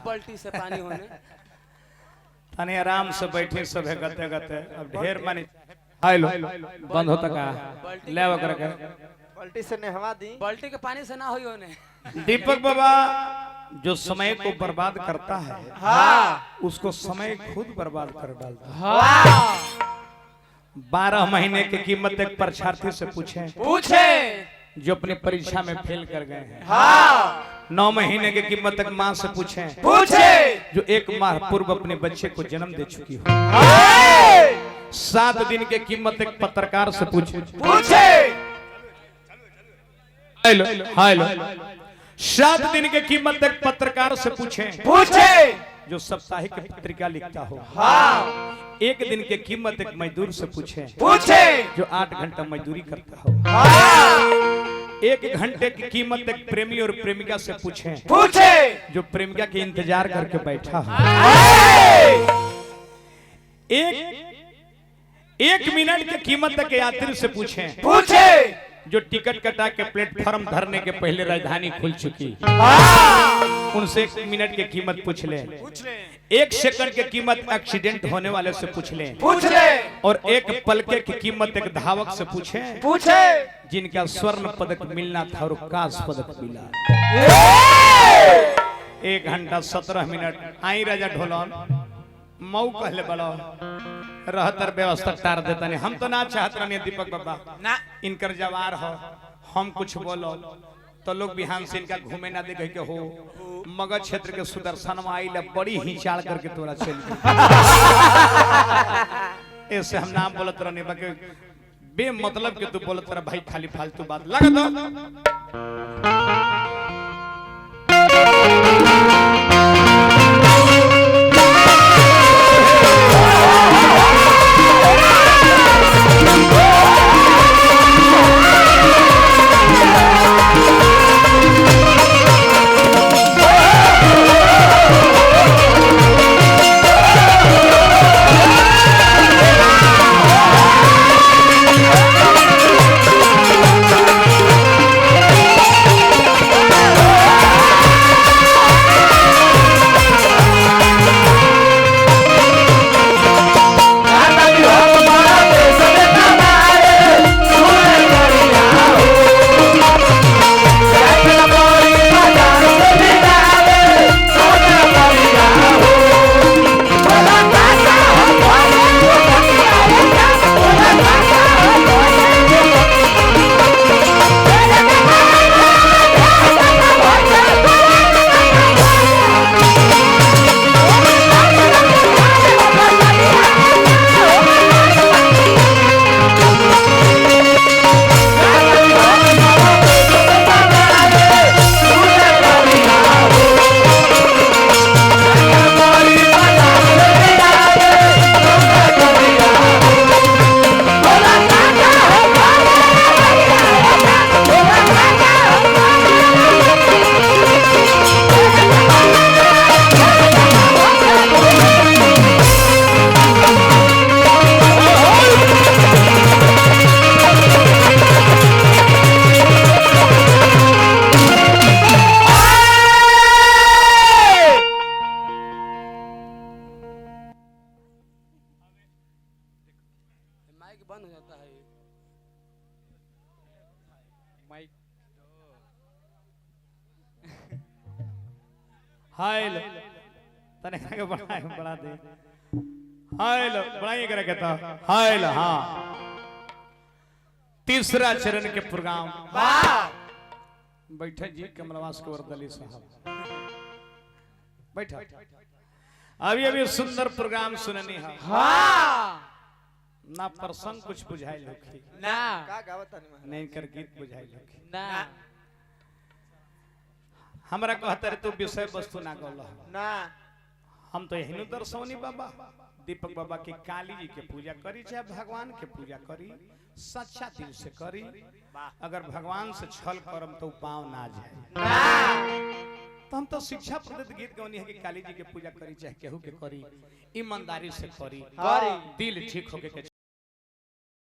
बाल्टी से पानी होने तनी आराम से बैठे सब गते गते अब ढेर पानी हेलो बंद होता का ले वकर के बाल्टी से नहवा दी बाल्टी के पानी से ना होई होने। दीपक बाबा जो समय को बर्बाद करता है हाँ उसको समय खुद बर्बाद कर डालता है। हाँ 12 महीने की कीमत एक परीक्षार्थी से पूछे जो अपनी परीक्षा में फेल कर गए हैं। हाँ 9 महीने की कीमत एक माँ से पूछे जो 1 माह पूर्व अपने बच्चे को जन्म दे चुकी हो। 7 दिन की कीमत एक पत्रकार से पूछे हेलो हेलो 7 दिन की कीमत एक पत्रकार से पूछे जो साप्ताहिक पत्रिका लिखता हो। 1 दिन की कीमत एक मजदूर से पूछे जो 8 घंटा मजदूरी करता हो। 1 घंटे की कीमत एक प्रेमी और प्रेमिका से पूछे जो प्रेमिका के इंतजार करके बैठा हो। 1 मिनट की कीमत एक यात्री से पूछे जो टिकट कटा के प्लेटफॉर्म धरने के पहले राजधानी खुल चुकी। उनसे 1 मिनट की कीमत पूछ ले। 1 सेकंड की कीमत एक्सीडेंट होने वाले से पूछ ले। और 1 पलके की कीमत एक धावक से पूछे जिनका स्वर्ण पदक मिलना था और कांस्य पदक मिला। 1 घंटा 17 मिनट आई राजा ढोलन मऊ कहले बड़ो रहतर व्यवस्था टार देता नहीं। हम तो ना चाहत रहने दीपक बाबा ना इनकर जवार हो हम कुछ बोलो तो लोग बिहान से इनका घूमे ना दे के हो मगध क्षेत्र के सुदर्शन आई बड़ी हिंचाल करके तोरा चल ऐसे हम नाम बोलत रहने बाकी बे मतलब के तू बोलत रह भाई खाली फालतू बात लगा दो। माइक बंद हो जाता है। माइक हाय तने के बढ़ा दे हाय बढ़ाइए करे कहता हाय हां तीसरा चरण के प्रोग्राम बैठे जी कमलवास के वर्दली साहब बैठा अभी अभी सुंदर प्रोग्राम सुननी है। ना प्रसंग कुछ बुझाई लोखी ना का गावत नहीं नहीं कर गीत बुझाई लोखी ना हमरा कहता रे तू विषय वस्तु ना गौल ना हम तो यही दर्शौनी बाबा दीपक बाबा की काली जी के पूजा करी चाहे भगवान के पूजा करी सच्चा दिल से करी। अगर भगवान से छल करम तो पाँव ना जाए तो हम तो शिक्षा प्रदत्त गीत गौनी है कि काली जी के पूजा करी चाहे केहू के करी ईमानदारी से करी दिल ठीक होके